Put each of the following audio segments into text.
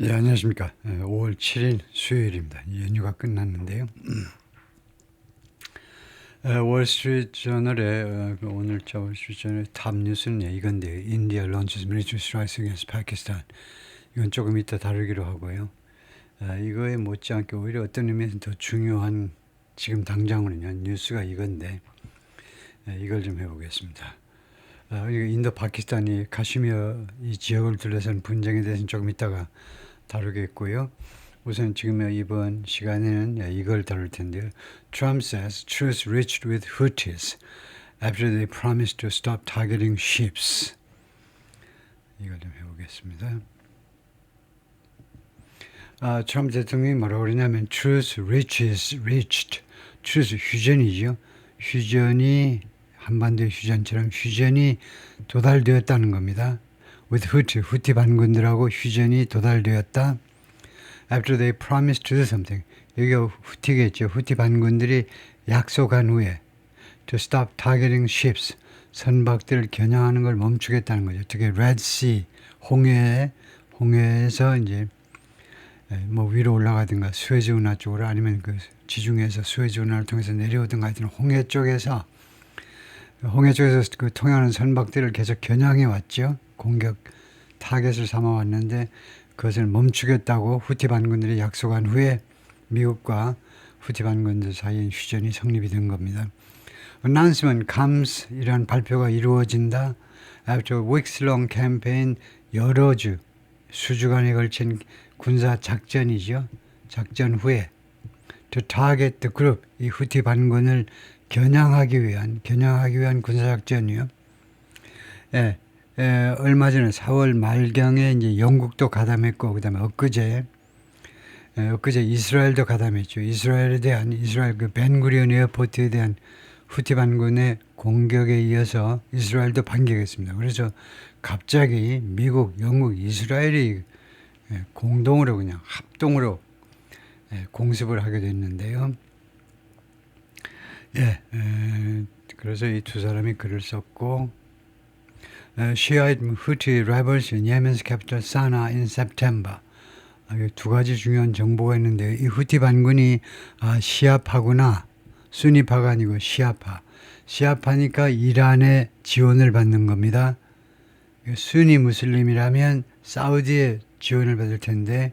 예, 안녕하십니까. 5월 7일 수요일입니다. 연휴가 끝났는데요. 월스트리트저널의 오늘 월스트리트저널의 탑 뉴스는 이건데요. India launches military strikes against Pakistan. 이건 조금 이따 다루기로 하고요. 이거에 못지않게 오히려 어떤 의미에서 더 중요한 지금 당장으로는 뉴스가 이건데 이걸 좀 해보겠습니다. 인도 파키스탄이 카슈미어 이 지역을 둘러싼 분쟁에 대해서는 조금 이따가 다루겠고요. 우선 지금 이번 시간에는 이걸 다룰 텐데요. Trump says truce reached with Houthis after they promised to stop targeting ships. 이걸 좀 해보겠습니다. 트럼프 대통령이 뭐라고 그러냐면 truce reached. truce 휴전이죠. 휴전이 한반도 휴전처럼 휴전이 도달되었다는 겁니다. with 후티 반군들하고 휴전이 도달되었다. After they promised to do something. 여기가 후티겠죠. 후티 반군들이 약속한 후에 to stop targeting ships. 선박들을 겨냥하는 걸 멈추겠다는 거죠. 특히 Red Sea, 홍해에서 이제 뭐 위로 올라가든가 수에즈 운하 쪽으로 아니면 그 지중해에서 수에즈 운하를 통해서 내려오든가 하여튼 홍해 쪽에서 그 통하는 선박들을 계속 겨냥해 왔죠. 공격 타겟을 삼아 왔는데 그것을 멈추겠다고 후티 반군들이 약속한 후에 미국과 후티 반군들 사이에 휴전이 성립이 된 겁니다. announcement comes 이란 발표가 이루어진다. After weeks-long campaign 여러 수주간에 걸친 군사 작전이죠. 작전 후에 to target the group 이 후티 반군을 겨냥하기 위한 군사 작전이요. 예. 얼마 전에 4월 말경에 이제 영국도 가담했고 그다음에 엊그제 이스라엘도 가담했죠. 이스라엘 그 벤구리온 에어포트에 대한 후티 반군의 공격에 이어서 이스라엘도 반격했습니다. 그래서 갑자기 미국, 영국, 이스라엘이 공동으로 그냥 합동으로 공습을 하게 됐는데요. 그래서 이 두 사람이 글을 썼고 Shiite Houthi rebels in Yemen's capital Sana'a in September. 두 가지 중요한 정보가 있는데 이 후티 반군이 시아파구나. 수니파가 아니고 시아파. 시아파니까 이란의 지원을 받는 겁니다. 수니 무슬림이라면 사우디의 지원을 받을 텐데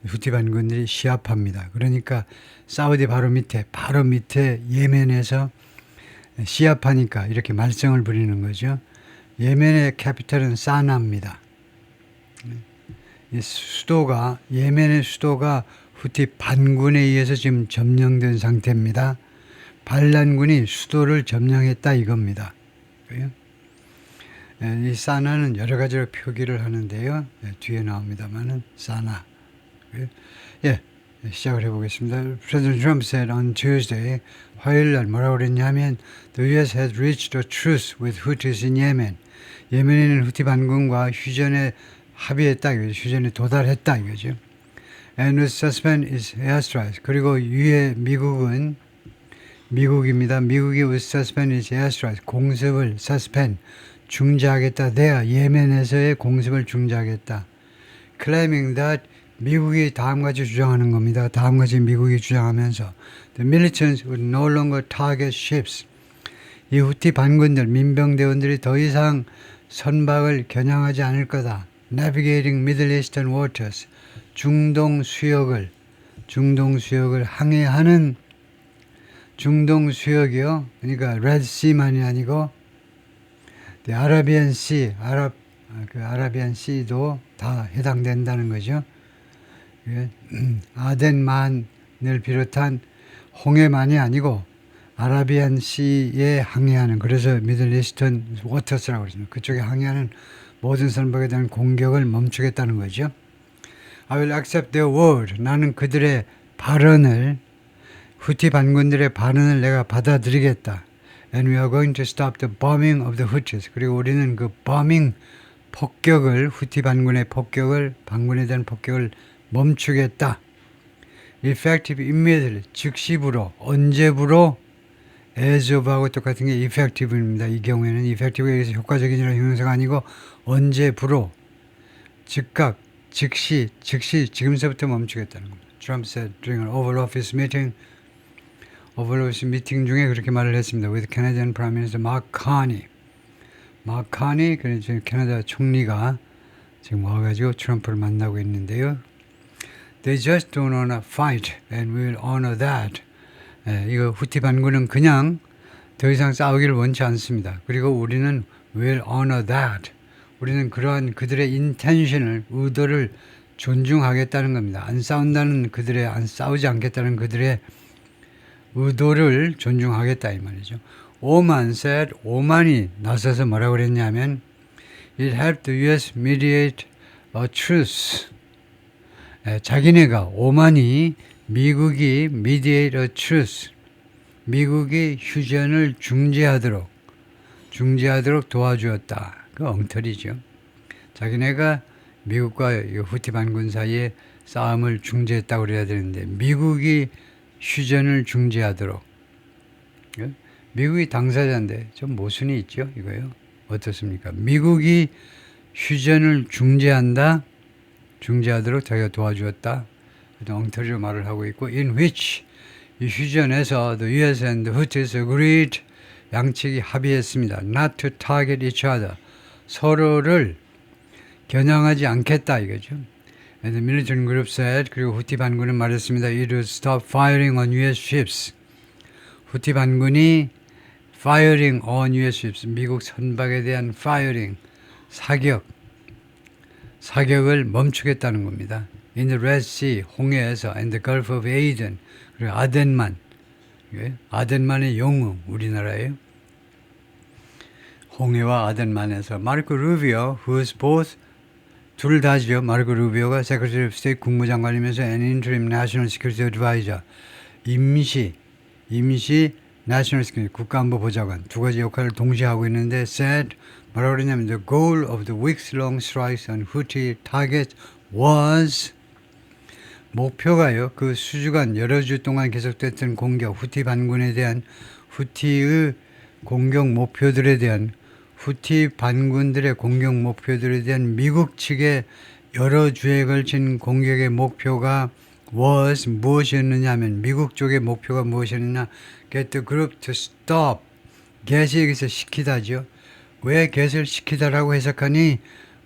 후티 반군들이 시아파입니다. 그러니까 사우디 바로 밑에 예멘에서 시아파니까 이렇게 말썽을 부리는 거죠. 예멘의 캐피털은 사나입니다. 예멘의 수도가 후티 반군에 의해서 지금 점령된 상태입니다. 반란군이 수도를 점령했다 이겁니다. 이 사나는 여러 가지로 표기를 하는데요. 뒤에 나옵니다만은 사나. 시작을 해보겠습니다. President Trump said on Tuesday, 화요일날 뭐라고 그랬냐면 The U.S. has reached a truce with Houthis in Yemen. 예멘에 있는 후티 반군과 휴전에 합의했다 이거죠. 휴전에 도달했다 이거죠. And would suspend its airstrikes. 그리고 미국입니다. 미국이 would suspend its airstrikes. 공습을 suspend 중지하겠다. 예멘에서의 공습을 중지하겠다. Claiming that 미국이 다음같이 주장하는 겁니다. 다음같이 미국이 주장하면서 The militants would no longer target ships. 이 후티 반군들, 민병대원들이 더 이상 선박을 겨냥하지 않을 거다. Navigating Middle Eastern waters. 중동 수역을 항해하는 중동 수역이요. 그러니까 Red Sea만이 아니고 The Arabian Sea, 아라비안 Sea도 다 해당된다는 거죠. 아덴만을 비롯한 홍해만이 아니고 아라비안 시에 항해하는 그래서 미들 이스턴 워터스라고 그러습니다. 그쪽에 항해하는 모든 선박에 대한 공격을 멈추겠다는 거죠. I will accept their word. 나는 그들의 발언을 후티 반군들의 발언을 내가 받아들이겠다. And we are going to stop the bombing of the Houthis. 그리고 우리는 그 bombing 폭격을 후티 반군의 폭격을 반군에 대한 폭격을 멈추겠다. Effective immediately. 즉시부로 언제부로 as of하고 똑같은 게 effective입니다. 이 경우에는 effective가 효과적이라는 형용사가 아니고 언제부로 즉각 즉시 지금서부터 멈추겠다는 겁니다. Trump said during an Oval Office meeting 중에 그렇게 말을 했습니다. With Canadian Prime Minister Mark Carney. 그래서 캐나다 총리가 지금 와가지고 트럼프를 만나고 있는데요. They just don't wanna fight, and we will honor that. 이거 후티 반군은 그냥 더 이상 싸우기를 원치 않습니다. 그리고 우리는 will honor that. 우리는 그러한 그들의 intention을, 의도를 존중하겠다는 겁니다. 안 싸우지 않겠다는 그들의 의도를 존중하겠다 이 말이죠. 오만이 나서서 뭐라고 그랬냐면 It helped the U.S. mediate a truce. 자기네가 오만이 미국이 mediate a truce. 미국이 휴전을 중재하도록 도와주었다. 그 엉터리죠. 자기네가 미국과 후티 반군 사이에 싸움을 중재했다고 그래야 되는데 미국이 휴전을 중재하도록. 미국이 당사자인데 좀 모순이 있죠. 이거요. 어떻습니까? 미국이 휴전을 중재하도록 자기가 도와주었다. 엉터리로 말을 하고 있고 in which 이 휴전에서 the U.S. and the Houthis agreed 양측이 합의했습니다. Not to target each other. 서로를 겨냥하지 않겠다 이거죠. And the militant group said 그리고 후티 반군은 말했습니다. It would stop firing on U.S. ships. 후티 반군이 firing on U.S. ships. 미국 선박에 대한 firing, 사격을 멈추겠다는 겁니다. In the Red Sea, 홍해에서 and the Gulf of Aden, 그리고 아덴만의 영웅, 우리나라예요. 홍해와 아덴만에서 마르코 루비오, who's both 둘 다죠. 마르코 루비오가 Secretary of State 국무장관이면서 an interim national security advisor, 임시 national security 국가안보 보좌관 두 가지 역할을 동시에 하고 있는데 said 뭐라고 그러냐면 the goal of the weeks-long strikes on Houthi targets was 목표가요. 그 수주간 여러 주 동안 계속됐던 공격, 후티 반군에 대한 후티의 공격 목표들에 대한 후티 반군들의 공격 목표들에 대한 미국 측의 여러 주에 걸친 공격의 목표가 was 무엇이었느냐 하면 미국 쪽의 목표가 무엇이었느냐 get the group to stop get이 여기서 시키다죠. 왜 get을 시키다라고 해석하니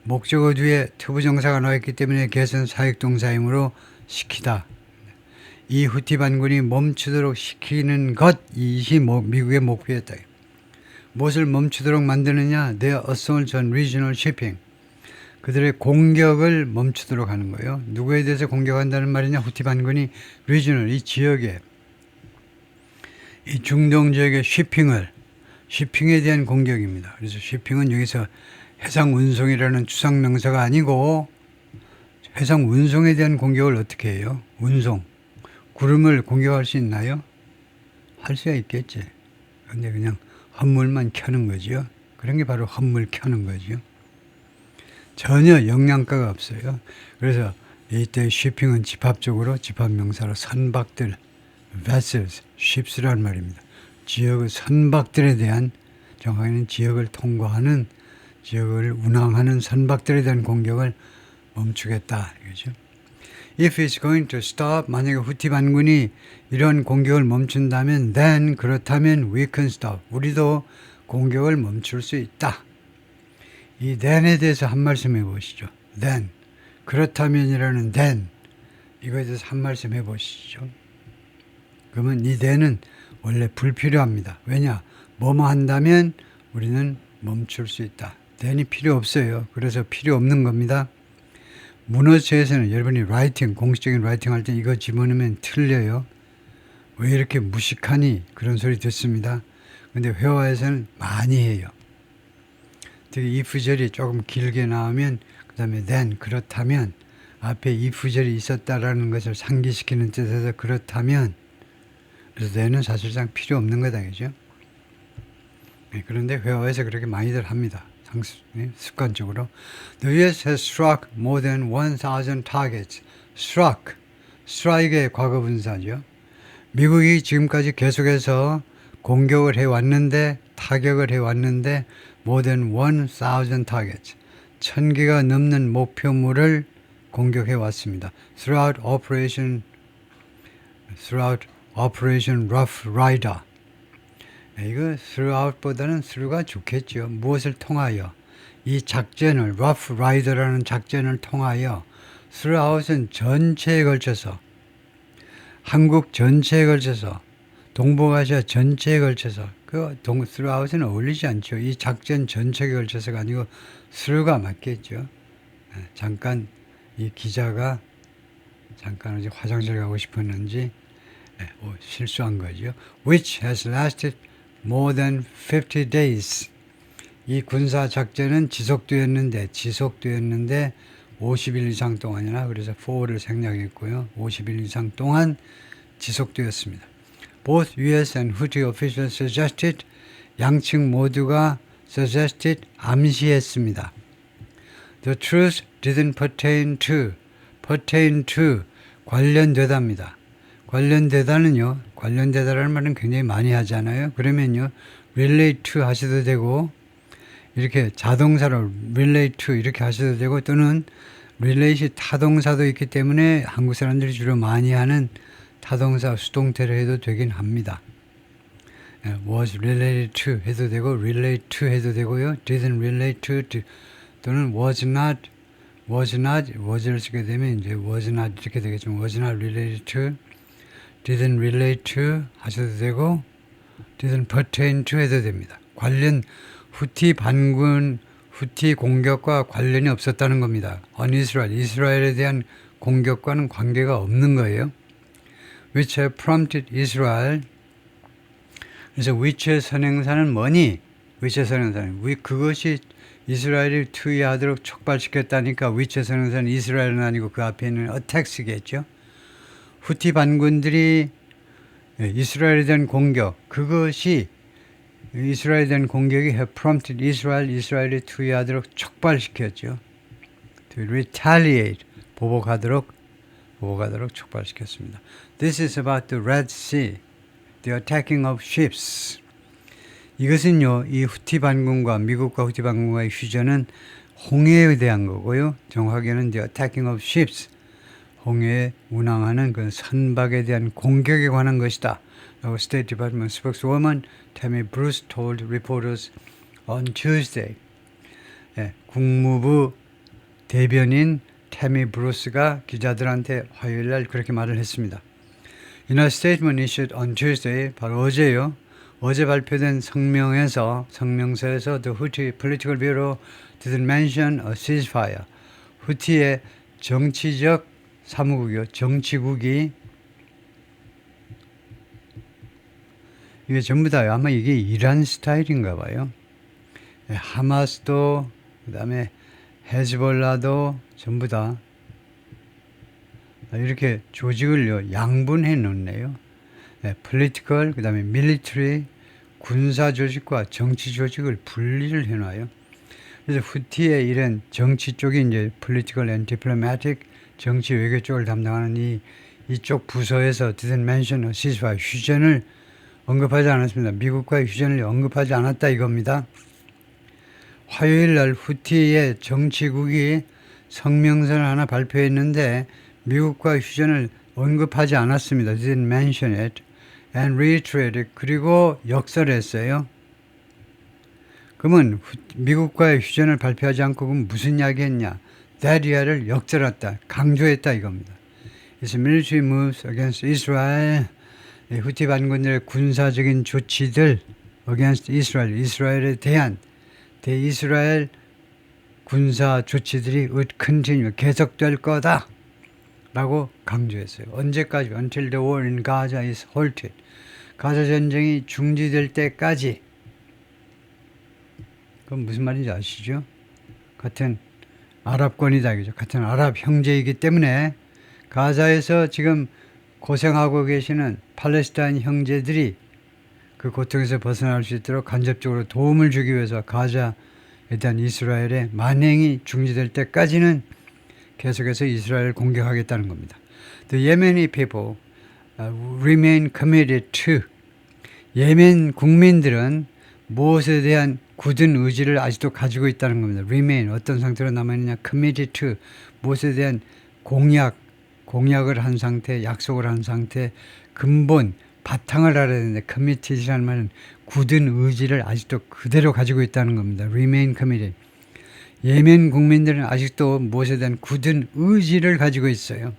목적어 뒤에 투부정사가 나왔기 때문에 get은 사역동사이므로 시키다. 이 후티 반군이 멈추도록 시키는 것이 미국의 목표였다. 무엇을 멈추도록 만드느냐? Their assault on regional shipping. 그들의 공격을 멈추도록 하는 거예요. 누구에 대해서 공격한다는 말이냐? 후티 반군이 regional, 이 지역에, 이 중동 지역의 shipping에 대한 공격입니다. 그래서 shipping은 여기서 해상 운송이라는 추상 명사가 아니고 해상 운송에 대한 공격을 어떻게 해요? 운송. 구름을 공격할 수 있나요? 할 수야 있겠지. 근데 그냥 헛물만 켜는 거죠. 그런 게 바로 헛물 켜는 거죠. 전혀 영양가가 없어요. 그래서 이때 shipping은 집합적으로 집합명사로 선박들, vessels, ships라는 말입니다. 지역의 선박들에 대한 정확히는 지역을 통과하는 지역을 운항하는 선박들에 대한 공격을 멈추겠다 이거죠. If it's going to stop, 만약에 후티 반군이 이런 공격을 멈춘다면 then 그렇다면 we can stop. 우리도 공격을 멈출 수 있다. 이 then에 대해서 한 말씀 해보시죠. then 그렇다면이라는 then 이거에 대해서 한 말씀 해보시죠. 그러면 이 then은 원래 불필요합니다. 왜냐? 뭐뭐 한다면 우리는 멈출 수 있다. then이 필요 없어요. 그래서 필요 없는 겁니다. 문어체에서는 여러분이 공식적인 라이팅 할 때 이거 집어넣으면 틀려요. 왜 이렇게 무식하니? 그런 소리 듣습니다. 근데 회화에서는 많이 해요. 특히 if절이 조금 길게 나오면 그 다음에 then 그렇다면 앞에 if절이 있었다라는 것을 상기시키는 뜻에서 그렇다면 그래서 then은 사실상 필요 없는 거다. 그죠? 네, 그런데 회화에서 그렇게 많이들 합니다. 습관적으로. The U.S. has struck more than 1,000 targets. strike의 과거분사죠. 미국이 지금까지 계속해서 공격을 해왔는데 타격을 해왔는데 more than 1,000 targets. 1,000개가 넘는 목표물을 공격해 왔습니다. Throughout Operation Rough Rider. 이거 throughout보다는 through가 좋겠죠. 무엇을 통하여? 이 작전을 Rough Rider라는 작전을 통하여 throughout은 전체에 걸쳐서 한국 전체에 걸쳐서 동북아시아 전체에 걸쳐서 throughout은 어울리지 않죠. 이 작전 전체에 걸쳐서가 아니고 through가 맞겠죠. 잠깐 이 기자가 잠깐 어디 화장실 가고 싶었는지 실수한 거죠. Which has lasted more than 50 days. 이 군사 작전은 지속되었는데 50일 이상 동안이나 그래서 4를 생략했고요. 50일 이상 동안 지속되었습니다. Both US and Houthi officials suggested, 양측 모두가 suggested, 암시했습니다. The truce didn't pertain to, 관련되다입니다. 관련되다는요, 관련되다라는 말은 굉장히 많이 하잖아요. 그러면요, relate to 하셔도 되고, 이렇게 자동사로 relate to 이렇게 하셔도 되고, 또는 relate이 타동사도 있기 때문에 한국 사람들이 주로 많이 하는 타동사 수동태를 해도 되긴 합니다. was related to 해도 되고, relate to 해도 되고요. didn't relate to 또는 was를 쓰게 되면 이제 was not 이렇게 되겠지만 was not related to, didn't relate to 하셔도 되고, didn't pertain to 해도 됩니다. 관련 후티 반군, 후티 공격과 관련이 없었다는 겁니다. on Israel, 이스라엘에 대한 공격과는 관계가 없는 거예요. which have prompted Israel. 그래서 which의 선행사는 뭐니? which의 선행사는 그것이 이스라엘을 투의하도록 촉발시켰다니까 which의 선행사는 이스라엘은 아니고 그 앞에 있는 attacks겠죠. 후티 반군들이 이스라엘에 대한 공격, 그것이 이스라엘에 대한 공격이 have prompted Israel, 이스라엘을 투의하도록 촉발시켰죠. to retaliate, 보복하도록 촉발시켰습니다. This is about the Red Sea, the attacking of ships. 이것은요, 이 후티 반군과 미국과 후티 반군과의 휴전은 홍해에 대한 거고요. 정확하게는 the attacking of ships, 홍해에 운항하는 그 선박에 대한 공격에 관한 것이다. 라고 State Department spokeswoman Tammy Bruce told reporters on Tuesday. 국무부 대변인 태미 브루스가 기자들한테 화요일 날 그렇게 말을 했습니다. In a statement issued on Tuesday, 바로 어제요. 어제 발표된 성명서에서 The Houthi Political Bureau didn't mention a ceasefire. 후티의 정치적 사무국이요. 정치국이 이게 전부 다 아마 이게 이란 스타일인가 봐요. 하마스도 그다음에 헤즈볼라도 전부 다 이렇게 조직을 양분해 놓네요. political, 그 다음에 military, 군사 조직과 정치 조직을 분리를 해놔요. 그래서 후티의 이런 정치 쪽이 이제 political and diplomatic, 정치 외교 쪽을 담당하는 이쪽 부서에서 didn't mention a ceasefire, 휴전을 언급하지 않았습니다. 미국과의 휴전을 언급하지 않았다 이겁니다. 화요일 날 후티의 정치국이 성명서를 하나 발표했는데 미국과 휴전을 언급하지 않았습니다. Didn't mention it and reiterated. 그리고 역설했어요. 그러면 미국과의 휴전을 발표하지 않고 그럼 무슨 이야기 했냐? That year를 역설했다. 강조했다 이겁니다. Its military moves against Israel. 후티 반군들의 군사적인 조치들 against Israel. 이스라엘에 대한 대이스라엘 군사 조치들이 would continue, 계속될 거다 라고 강조했어요. 언제까지? Until the war in Gaza is halted. 가자 전쟁이 중지될 때까지. 그건 무슨 말인지 아시죠? 같은 아랍권이다. 그죠? 같은 아랍 형제이기 때문에 가자에서 지금 고생하고 계시는 팔레스타인 형제들이 그 고통에서 벗어날 수 있도록 간접적으로 도움을 주기 위해서 가자에 대한 이스라엘의 만행이 중지될 때까지는 계속해서 이스라엘을 공격하겠다는 겁니다. The Yemeni people remain committed to. 예멘 국민들은 무엇에 대한 굳은 의지를 아직도 가지고 있다는 겁니다. Remain, 어떤 상태로 남아있느냐. Committed to, 무엇에 대한 공약을 한 상태, 약속을 한 상태, 근본, 바탕을 알아야 되는데 committed이라는 말은 굳은 의지를 아직도 그대로 가지고 있다는 겁니다. remain committed. 예멘 국민들은 아직도 무엇에 대한 굳은 의지를 가지고 있어요.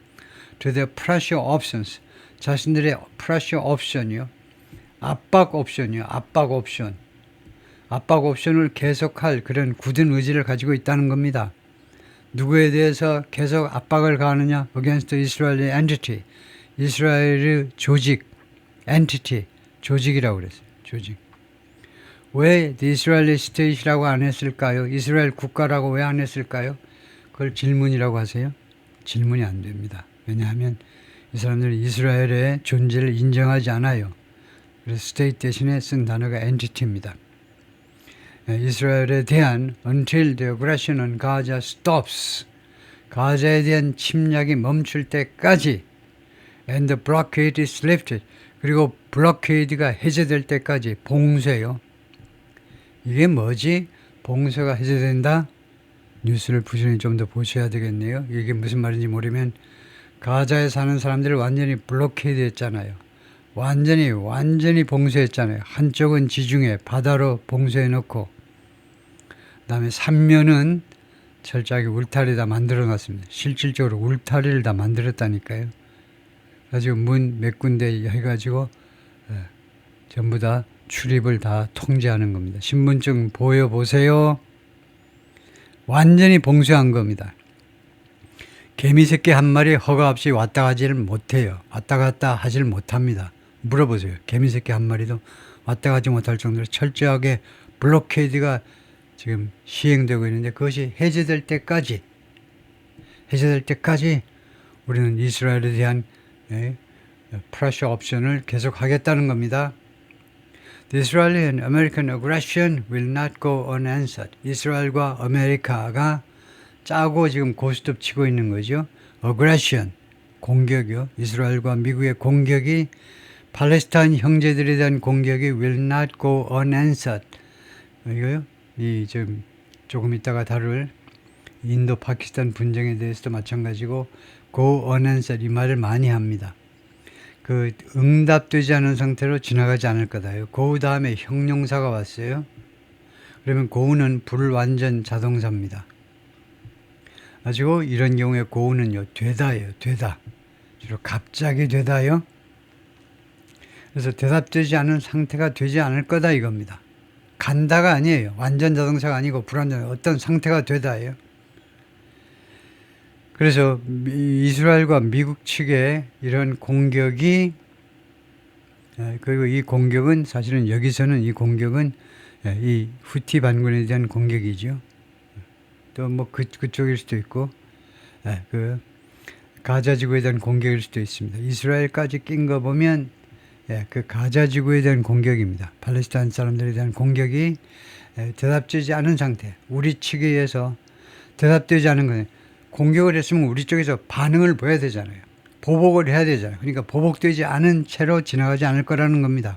To the pressure options. 자신들의 pressure option이요. 압박 옵션이요. 압박 옵션. 압박 옵션을 계속할 그런 굳은 의지를 가지고 있다는 겁니다. 누구에 대해서 계속 압박을 가하느냐? Against Israeli entity. 이스라엘의 조직, entity, 조직이라고 그랬어요. 조직. 왜 The Israeli State이라고 안 했을까요? 이스라엘 국가라고 왜 안 했을까요? 그걸 질문이라고 하세요? 질문이 안 됩니다. 왜냐하면 이 사람들은 이스라엘의 존재를 인정하지 않아요. 그래서 state 대신에 쓴 단어가 entity입니다. 이스라엘에 대한 until the aggression on Gaza stops. 가자에 대한 침략이 멈출 때까지 and the blockade is lifted. 그리고 블로케이드가 해제될 때까지 봉쇄요. 이게 뭐지? 봉쇄가 해제된다? 뉴스를 부지런히 좀 더 보셔야 되겠네요. 이게 무슨 말인지 모르면 가자에 사는 사람들을 완전히 블로케이드 했잖아요. 완전히 봉쇄했잖아요. 한쪽은 지중해 바다로 봉쇄해 놓고 그다음에 삼면은 철저하게 울타리 다 만들어 놨습니다. 실질적으로 울타리를 다 만들었다니까요. 가지고 문 몇 군데 해가지고 전부 다 출입을 다 통제하는 겁니다. 신분증 보여보세요. 완전히 봉쇄한 겁니다. 개미새끼 한 마리 허가 없이 왔다 가지를 못해요. 왔다 갔다 하지를 못합니다. 물어보세요. 개미새끼 한 마리도 왔다 가지 못할 정도로 철저하게 블로케이드가 지금 시행되고 있는데 그것이 해제될 때까지 우리는 이스라엘에 대한 프레셔 옵션을 계속하겠다는 겁니다. The Israeli and American aggression will not go unanswered. 이스라엘과 아메리카가 짜고 지금 고스톱 치고 있는 거죠. aggression, 공격이요. 이스라엘과 미국의 공격이 팔레스타인 형제들에 대한 공격이 will not go unanswered. 이거요. 이 좀 조금 있다가 다룰 인도 파키스탄 분쟁에 대해서도 마찬가지고 go unanswered 이 말을 많이 합니다. 그 응답되지 않은 상태로 지나가지 않을 거다요. go 다음에 형용사가 왔어요. 그러면 go는 불완전 자동사입니다. 가지고 이런 경우에 go는요 되다예요. 되다. 주로 갑자기 되다요. 그래서 대답되지 않은 상태가 되지 않을 거다 이겁니다. 간다가 아니에요. 완전 자동차가 아니고 불완전 어떤 상태가 되다예요. 그래서 이스라엘과 미국 측의 이런 공격이 그리고 이 공격은 사실은 여기서는 이 공격은 이 후티 반군에 대한 공격이죠. 또 뭐 그쪽일 수도 있고 그 가자 지구에 대한 공격일 수도 있습니다. 이스라엘까지 낀 거 보면 그 가자 지구에 대한 공격입니다. 팔레스타인 사람들에 대한 공격이 대답되지 않은 상태. 우리 측에 의해서 대답되지 않은 거예요. 공격을 했으면 우리 쪽에서 반응을 보여야 되잖아요. 보복을 해야 되잖아요. 그러니까 보복되지 않은 채로 지나가지 않을 거라는 겁니다.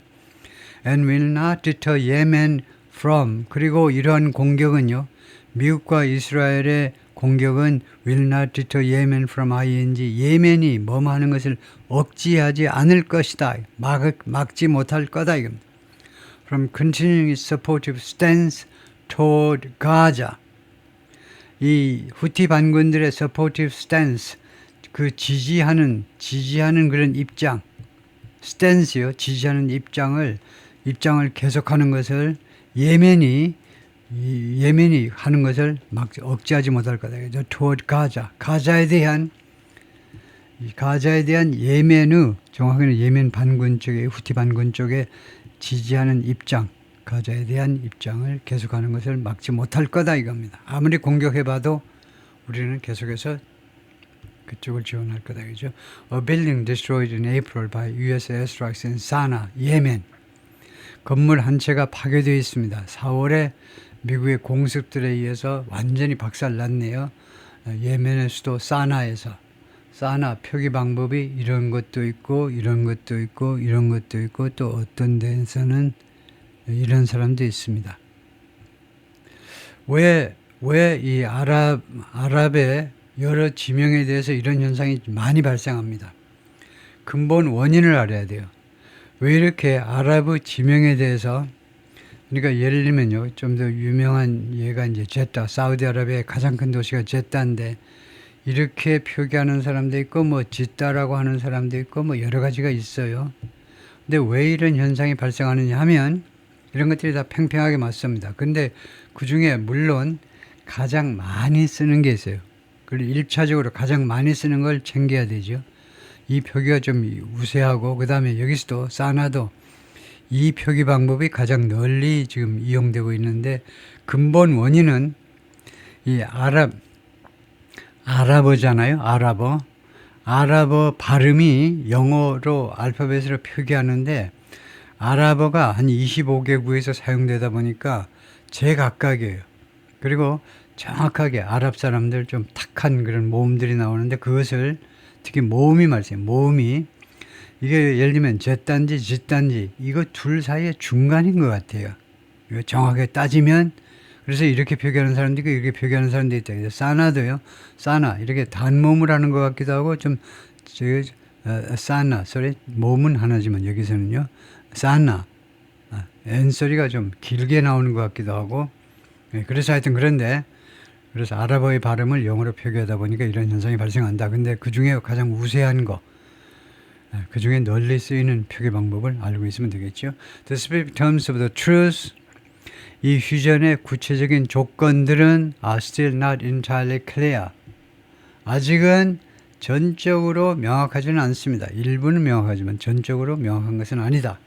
And will not deter Yemen from. 그리고 이러한 공격은요. 미국과 이스라엘의 공격은 will not deter Yemen from ing. 예멘이 뭐뭐 하는 것을 억지하지 않을 것이다. 막지 못할 거다 이겁니다. From continuing its supportive stance toward Gaza. 이 후티 반군들의 supportive stance, 그 지지하는 그런 입장, stance요, 지지하는 입장을 계속하는 것을 예멘이 하는 것을 막 억제하지 못할 거다. toward Gaza, 가자에 대한 예멘의 정확하게는 예멘 반군 쪽에 후티 반군 쪽에 지지하는 입장. 가자에 대한 입장을 계속하는 것을 막지 못할 거다 이겁니다. 아무리 공격해봐도 우리는 계속해서 그쪽을 지원할 거다 이죠. A building destroyed in April by U.S. airstrikes in Sana'a, 예멘. 건물 한 채가 파괴되어 있습니다. 4월에 미국의 공습들에 의해서 완전히 박살났네요. 예멘의 수도 사나에서. 사나 표기 방법이 이런 것도 있고 이런 것도 있고 이런 것도 있고 또 어떤 데에서는 이런 사람도 있습니다. 왜 이 아랍의 여러 지명에 대해서 이런 현상이 많이 발생합니다. 근본 원인을 알아야 돼요. 왜 이렇게 아랍의 지명에 대해서, 그러니까 예를 들면요, 좀 더 유명한 예가 이제 제타, 사우디아라비아의 가장 큰 도시가 제타인데, 이렇게 표기하는 사람도 있고, 뭐 짓다라고 하는 사람도 있고, 뭐 여러 가지가 있어요. 근데 왜 이런 현상이 발생하느냐 하면, 이런 것들이 다 팽팽하게 맞습니다. 근데 그 중에 물론 가장 많이 쓰는 게 있어요. 그리고 1차적으로 가장 많이 쓰는 걸 챙겨야 되죠. 이 표기가 좀 우세하고, 그 다음에 여기서도 사나도 이 표기 방법이 가장 널리 지금 이용되고 있는데, 근본 원인은 이 아랍어잖아요. 아랍어 발음이 영어로 알파벳으로 표기하는데, 아랍어가 한 25개국에서 사용되다 보니까 제각각이에요. 그리고 정확하게 아랍 사람들 좀 탁한 그런 모음들이 나오는데, 그것을 특히 모음이 말이에요. 모음이 이게 예를 들면 제단지 짓단지 이거 둘 사이의 중간인 것 같아요. 이거 정확하게 따지면. 그래서 이렇게 표기하는 사람도 있고 이렇게 표기하는 사람도 있다. 사나도요. 사나 이렇게 단모음을 하는 것 같기도 하고 좀 사나 소리 모음은 하나지만 여기서는요. 사나 N 소리가 좀 길게 나오는 것 같기도 하고. 그래서 하여튼 그런데 그래서 아랍어의 발음을 영어로 표기하다 보니까 이런 현상이 발생한다. 근데 그 중에 가장 우세한 거, 그 중에 널리 쓰이는 표기 방법을 알고 있으면 되겠죠. The specific terms of the truth, 이 휴전의 구체적인 조건들은 are still not entirely clear. 아직은 전적으로 명확하지는 않습니다. 일부는 명확하지만 전적으로 명확한 것은 아니다.